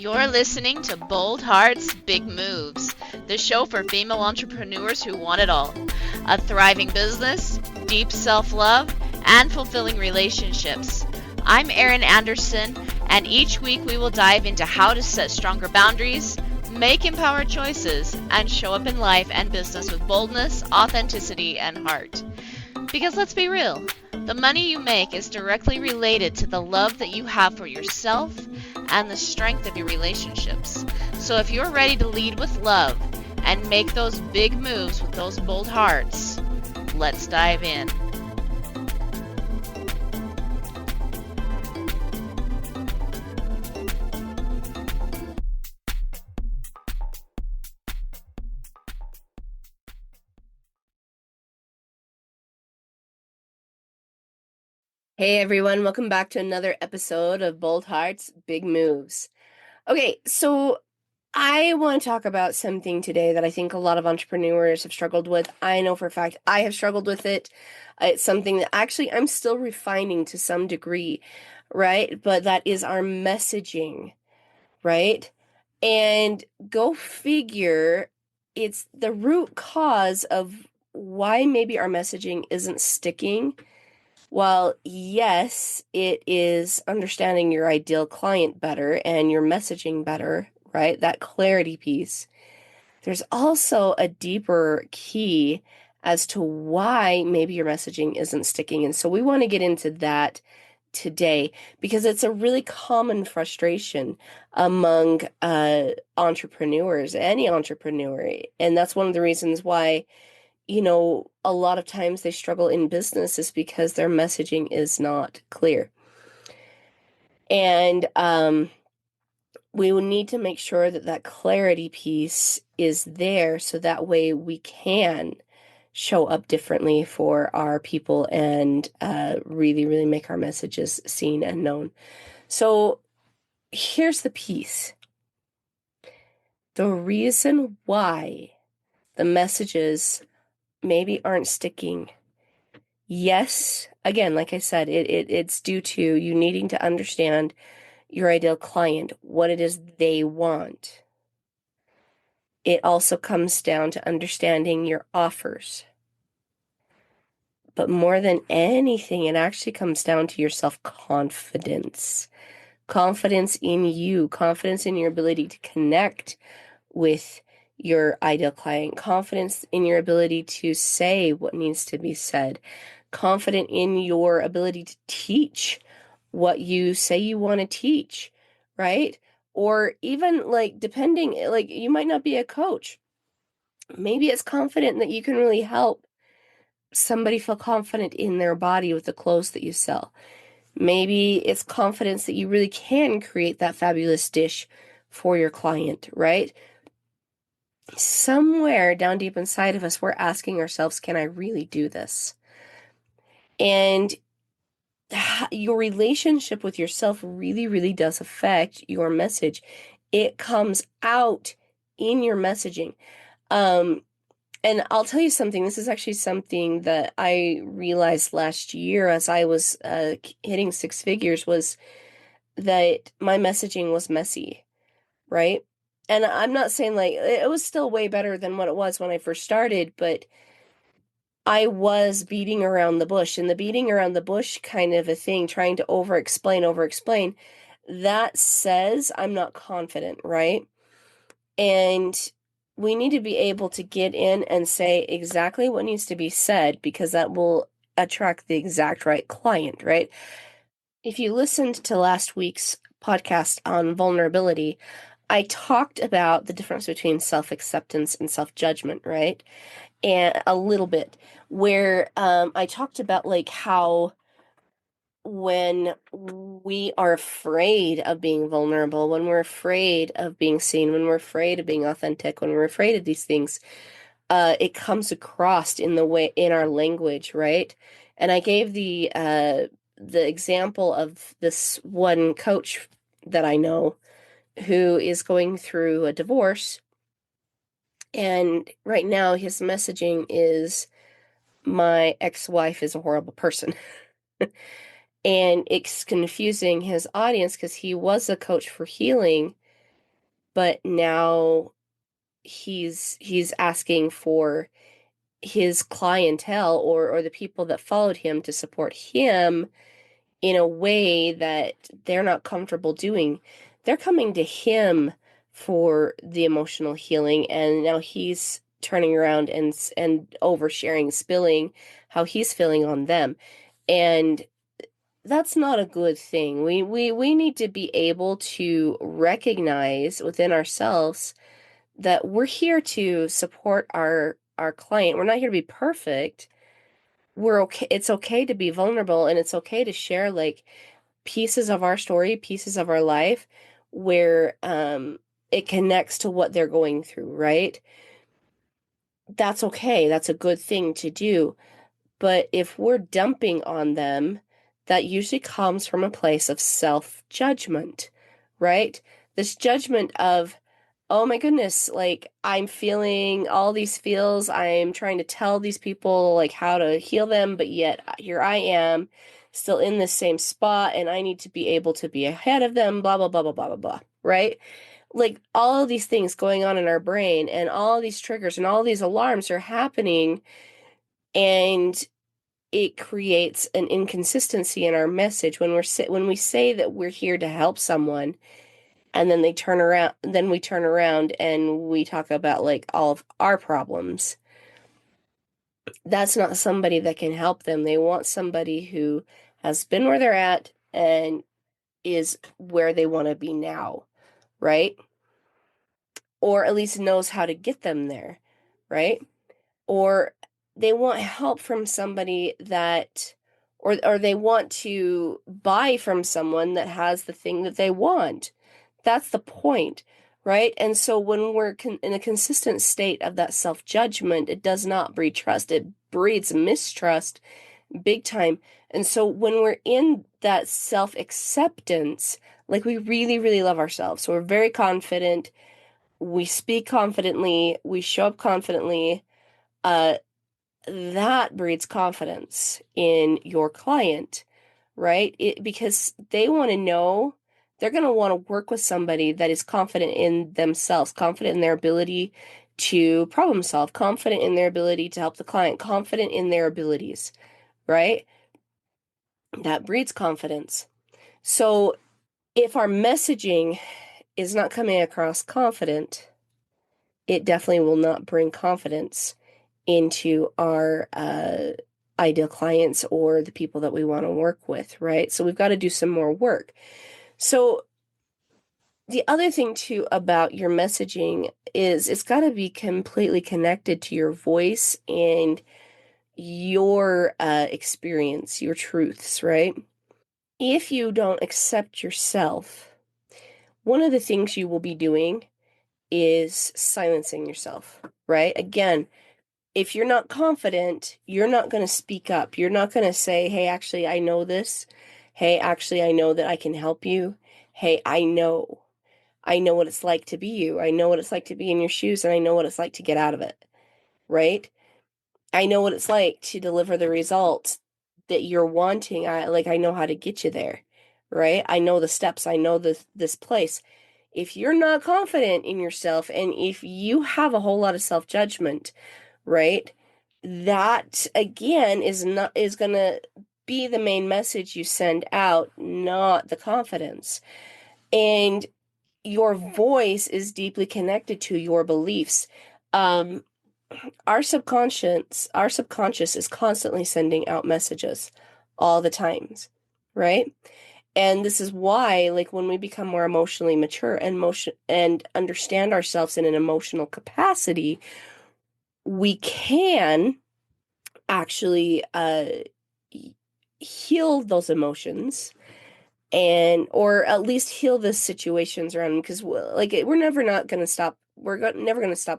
You're listening to Bold Hearts, Big Moves, the show for female entrepreneurs who want it all: a thriving business, deep self love, and fulfilling relationships. I'm Erin Anderson, and each week we will dive into how to set stronger boundaries, make empowered choices, and show up in life and business with boldness, authenticity, and heart. Because let's be real, the money you make is directly related to the love that you have for yourself and the strength of your relationships. So if you're ready to lead with love and make those big moves with those bold hearts, let's dive in. Hey everyone, welcome back to another episode of Bold Hearts, Big Moves. Okay, so I want to talk about something today that I think a lot of entrepreneurs have struggled with. I know for a fact I have struggled with it. It's something that actually I'm still refining to some degree, right? But that is our messaging, right? And go figure, it's the root cause of why maybe our messaging isn't sticking. Well, yes, it is understanding your ideal client better and your messaging better, right? That clarity piece. There's also a deeper key as to why maybe your messaging isn't sticking. And so we want to get into that today because it's a really common frustration among entrepreneurs, any entrepreneur. And that's one of the reasons why a lot of times they struggle in business is because their messaging is not clear. And we will need to make sure that that clarity piece is there so that way we can show up differently for our people and really, really make our messages seen and known. So here's the piece. The reason why the messages maybe aren't sticking. Yes, again, like I said, it's due to you needing to understand your ideal client, what it is they want. It also comes down to understanding your offers. But more than anything, it actually comes down to your self-confidence. Confidence in you, confidence in your ability to connect with your ideal client, confidence in your ability to say what needs to be said, confident in your ability to teach what you say you want to teach, right? Or even depending, you might not be a coach. Maybe it's confident that you can really help somebody feel confident in their body with the clothes that you sell. Maybe it's confidence that you really can create that fabulous dish for your client, right? Somewhere down deep inside of us, we're asking ourselves, can I really do this? And your relationship with yourself really, really does affect your message. It comes out in your messaging. And I'll tell you something, this is actually something that I realized last year as I was hitting six figures, was that my messaging was messy, right? And I'm not saying it was still way better than what it was when I first started, but I was beating around the bush, and the beating around the bush kind of a thing, trying to over explain, that says I'm not confident, right? And we need to be able to get in and say exactly what needs to be said because that will attract the exact right client, right? If you listened to last week's podcast on vulnerability, I talked about the difference between self-acceptance and self-judgment, right? And a little bit where I talked about how when we are afraid of being vulnerable, when we're afraid of being seen, when we're afraid of being authentic, when we're afraid of these things, it comes across in the way in our language, right? And I gave the example of this one coach that I know who is going through a divorce, and right now his messaging is, my ex-wife is a horrible person. And it's confusing his audience because he was a coach for healing, but now he's asking for his clientele or the people that followed him to support him in a way that they're not comfortable doing. They're coming to him for the emotional healing, and now he's turning around and oversharing, spilling how he's feeling on them. And that's not a good thing. We need to be able to recognize within ourselves that we're here to support our client. We're not here to be perfect. We're okay. It's okay to be vulnerable, and it's okay to share like pieces of our story, pieces of our life where it connects to what they're going through, right? That's okay. That's a good thing to do. But if we're dumping on them, that usually comes from a place of self-judgment, right? This judgment of, oh my goodness, like I'm feeling all these feels. I'm trying to tell these people like how to heal them, but yet here I am still in the same spot and I need to be able to be ahead of them, blah, blah, blah, blah, blah, blah, blah, right? Like all of these things going on in our brain and all these triggers and all these alarms are happening, and it creates an inconsistency in our message when we say that we're here to help someone, and then we turn around and we talk about like all of our problems. That's not somebody that can help them. They want somebody who has been where they're at and is where they want to be now, right? Or at least knows how to get them there, right? Or they want help from somebody that or they want to buy from someone that has the thing that they want. That's the point, right? And so when we're in a consistent state of that self-judgment, it does not breed trust. It breeds mistrust big time. And so when we're in that self-acceptance, like we really, really love ourselves. So we're very confident. We speak confidently. We show up confidently. Uh, that breeds confidence in your client, right? Because they want to know, they're going to want to work with somebody that is confident in themselves, confident in their ability to problem solve, confident in their ability to help the client, confident in their abilities, right? That breeds confidence. So if our messaging is not coming across confident, it definitely will not bring confidence into our ideal clients or the people that we want to work with, right? So we've got to do some more work. So the other thing too about your messaging is it's got to be completely connected to your voice and your experience, your truths, right? If you don't accept yourself, one of the things you will be doing is silencing yourself, right? Again, if you're not confident, you're not going to speak up. You're not going to say, hey, actually, I know this. Hey, actually, I know that I can help you. Hey, I know. I know what it's like to be you. I know what it's like to be in your shoes, and I know what it's like to get out of it, right? I know what it's like to deliver the results that you're wanting. I know how to get you there, right? I know the steps. I know this place. If you're not confident in yourself and if you have a whole lot of self-judgment, right? That again is going to be the main message you send out, not the confidence. And your voice is deeply connected to your beliefs. Our subconscious is constantly sending out messages all the times, right? And this is why, like, when we become more emotionally mature and understand ourselves in an emotional capacity, we can actually heal those emotions, and or at least heal the situations around them, because we're never going to stop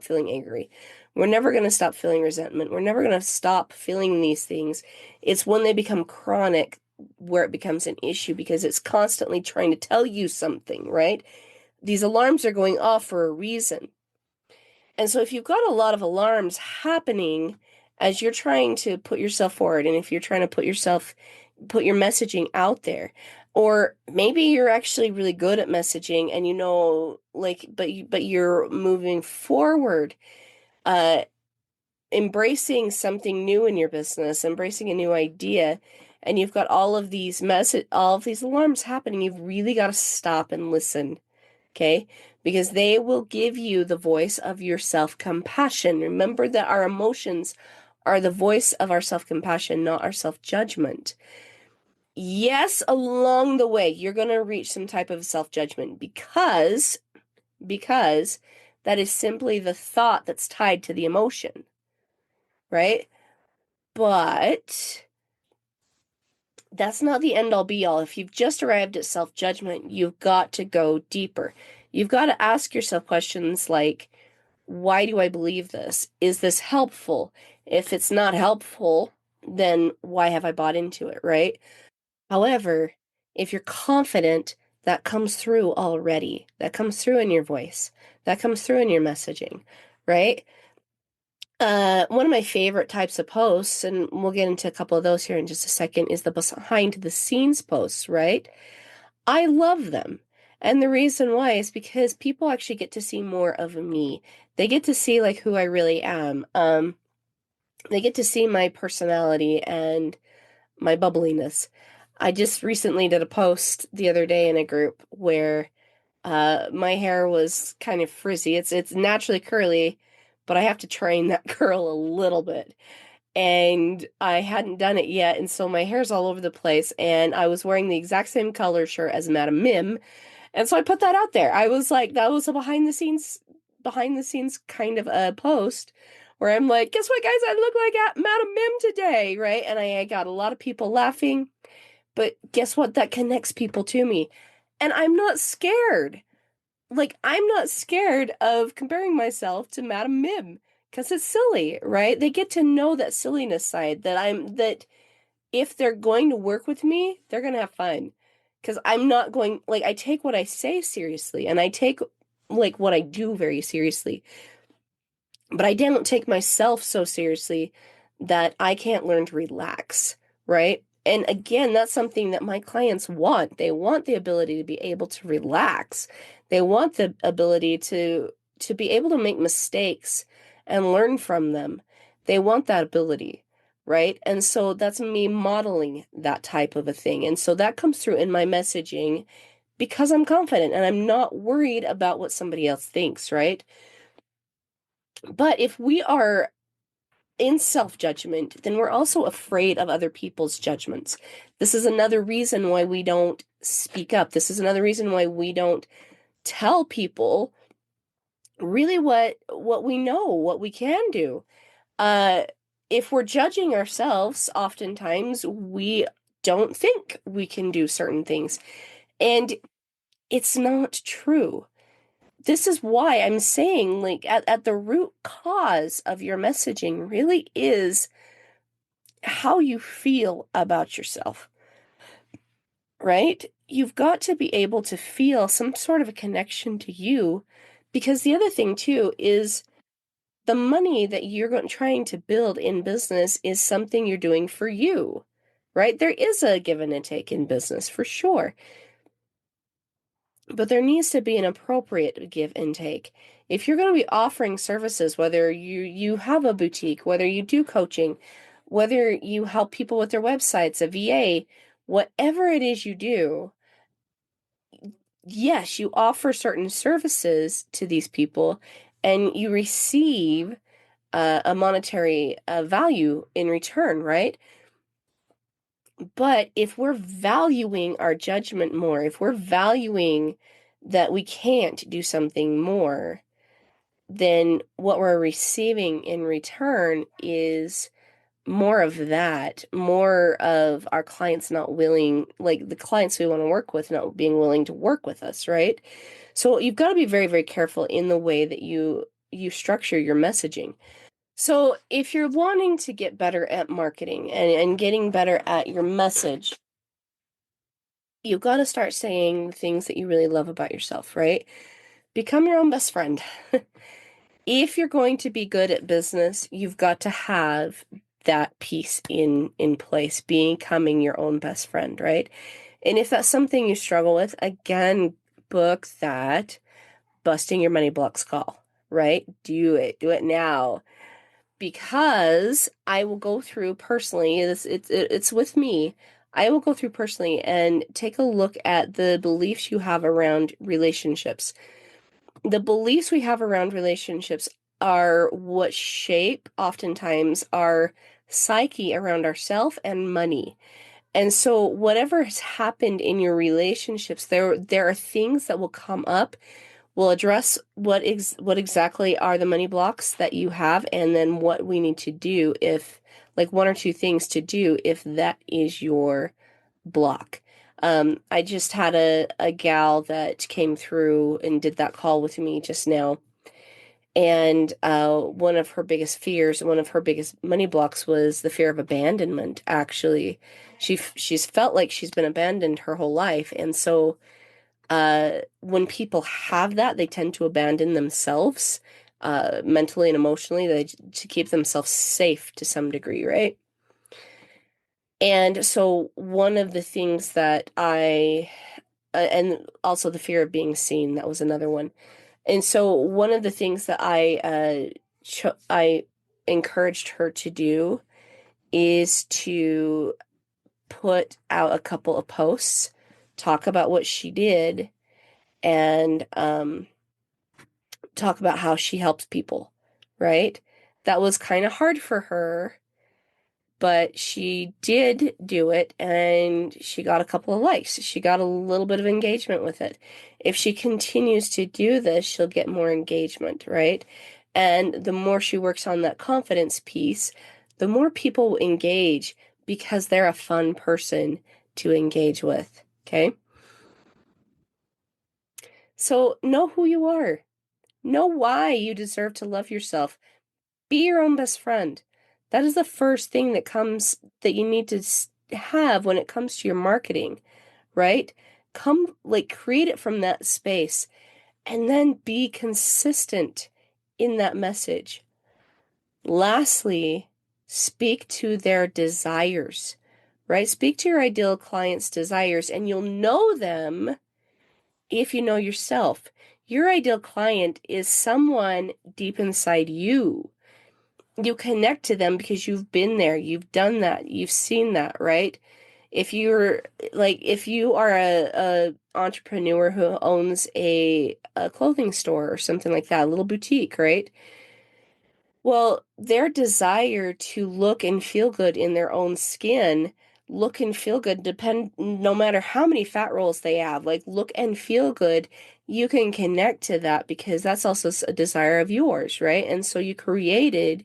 feeling angry. We're never going to stop feeling resentment. We're never going to stop feeling these things. It's when they become chronic where it becomes an issue, because it's constantly trying to tell you something, right? These alarms are going off for a reason. And so if you've got a lot of alarms happening as you're trying to put yourself forward, and if you're trying to put your messaging out there, Or maybe you're actually really good at messaging and you know, like, but you're moving forward, uh, embracing something new in your business, embracing a new idea, and you've got all of these alarms happening. You've really got to stop and listen, okay? Because they will give you the voice of your self-compassion. Remember that our emotions are the voice of our self-compassion, not our self-judgment. Yes, along the way, you're going to reach some type of self-judgment because that is simply the thought that's tied to the emotion, right? But that's not the end all be all. If you've just arrived at self-judgment, you've got to go deeper. You've got to ask yourself questions like, why do I believe this? Is this helpful? If it's not helpful, then why have I bought into it, right? However, if you're confident, that comes through already. That comes through in your voice. That comes through in your messaging, right? One of my favorite types of posts, and we'll get into a couple of those here in just a second, is the behind the scenes posts, right? I love them. And the reason why is because people actually get to see more of me. They get to see like who I really am. They get to see my personality and my bubbliness. I just recently did a post the other day in a group where my hair was kind of frizzy. It's naturally curly, but I have to train that curl a little bit. And I hadn't done it yet, and so my hair's all over the place, and I was wearing the exact same color shirt as Madam Mim, and so I put that out there. I was like, that was a behind the scenes kind of a post where I'm like, guess what, guys? I look like Madam Mim today, right? And I got a lot of people laughing, but guess what? That connects people to me. And I'm not scared. Like, I'm not scared of comparing myself to Madam Mim because it's silly, right? They get to know that silliness side that if they're going to work with me, they're going to have fun. Because I'm not going, like, I take what I say seriously and I take, like, what I do very seriously. But I don't take myself so seriously that I can't learn to relax, right? And again, that's something that my clients want. They want the ability to be able to relax. They want the ability to be able to make mistakes and learn from them. They want that ability, right? And so that's me modeling that type of a thing. And so that comes through in my messaging because I'm confident and I'm not worried about what somebody else thinks, right? But if we are in self-judgment, then we're also afraid of other people's judgments. This is another reason why we don't speak up. This is another reason why we don't tell people really what we know, what we can do. Uh, if we're judging ourselves, oftentimes we don't think we can do certain things. And it's not true. This is why I'm saying, like, at the root cause of your messaging really is how you feel about yourself, right? You've got to be able to feel some sort of a connection to you because the other thing too is the money that trying to build in business is something you're doing for you, right? There is a give and a take in business for sure, but there needs to be an appropriate give and take. If you're going to be offering services, whether you have a boutique, whether you do coaching, whether you help people with their websites, a VA, whatever it is you do, yes, you offer certain services to these people and you receive a monetary value in return, right? But if we're valuing our judgment more, if we're valuing that we can't do something more, then what we're receiving in return is more of that, more of our clients not willing, like the clients we want to work with, not being willing to work with us, right? So you've got to be very, very careful in the way that you structure your messaging. So if you're wanting to get better at marketing and getting better at your message, you've got to start saying the things that you really love about yourself, right? Become your own best friend. If you're going to be good at business, you've got to have that piece in place, becoming your own best friend, right? And if that's something you struggle with, again, book that Busting Your Money Blocks call, right? Do it now. Because I will go through personally, it's with me. I will go through personally and take a look at the beliefs you have around relationships. The beliefs we have around relationships are what shape oftentimes our psyche around ourself and money. And so whatever has happened in your relationships, there are things that will come up. We'll address what exactly are the money blocks that you have, and then what we need to do if, like, one or two things to do if that is your block. I just had a gal that came through and did that call with me just now. And one of her biggest fears, one of her biggest money blocks was the fear of abandonment, actually. She's felt like she's been abandoned her whole life. And so when people have that, they tend to abandon themselves mentally and emotionally to keep themselves safe to some degree, right? And so one of the things that and also the fear of being seen, that was another one. And so one of the things that I encouraged her to do is to put out a couple of posts, talk about what she did, and talk about how she helps people, right? That was kind of hard for her, but she did do it, and she got a couple of likes. She got a little bit of engagement with it. If she continues to do this, she'll get more engagement, right? And the more she works on that confidence piece, the more people will engage because they're a fun person to engage with, okay? So know who you are. Know why you deserve to love yourself. Be your own best friend. That is the first thing that you need to have when it comes to your marketing, right? Create it from that space, and then be consistent in that message. Lastly, speak to their desires, right? Speak to your ideal client's desires, and you'll know them if you know yourself. Your ideal client is someone deep inside you. You connect to them because you've been there, you've done that, you've seen that, right? If you are a entrepreneur who owns a clothing store or something like that, a little boutique, right? Well, their desire to look and feel good in their own skin, look and feel good, no matter how many fat rolls they have, like, look and feel good, you can connect to that because that's also a desire of yours, right? And so you created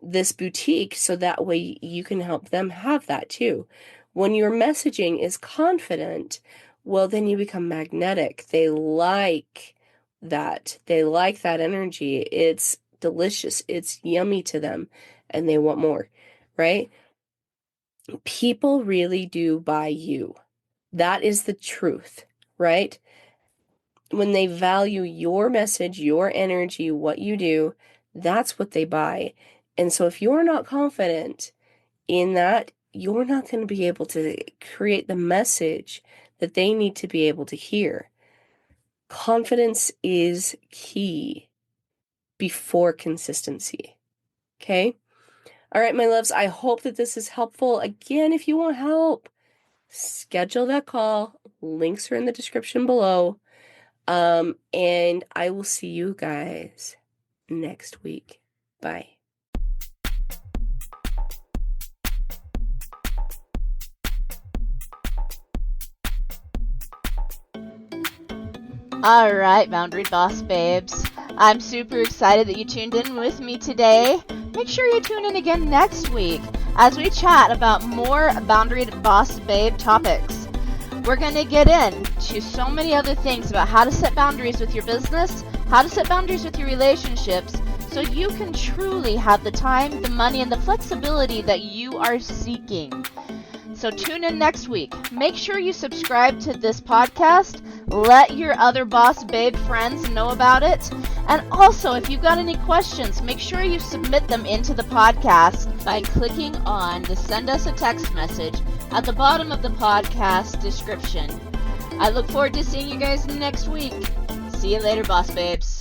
this boutique so that way you can help them have that too. When your messaging is confident, well, then you become magnetic. They like that. They like that energy. It's delicious. It's yummy to them, and they want more, right? People really do buy you. That is the truth, right? When they value your message, your energy, what you do, that's what they buy. And so if you're not confident in that, you're not going to be able to create the message that they need to be able to hear. Confidence is key before consistency. Okay? All right, my loves, I hope that this is helpful. Again, if you want help, schedule that call. Links are in the description below. And I will see you guys next week. Bye. All right, Boundary Boss babes. I'm super excited that you tuned in with me today. Make sure you tune in again next week as we chat about more Boundary Boss babe topics. We're going to get into so many other things about how to set boundaries with your business, how to set boundaries with your relationships, so you can truly have the time, the money, and the flexibility that you are seeking. So tune in next week. Make sure you subscribe to this podcast. Let your other boss babe friends know about it. And also, if you've got any questions, make sure you submit them into the podcast by clicking on the send us a text message at the bottom of the podcast description. I look forward to seeing you guys next week. See you later, boss babes.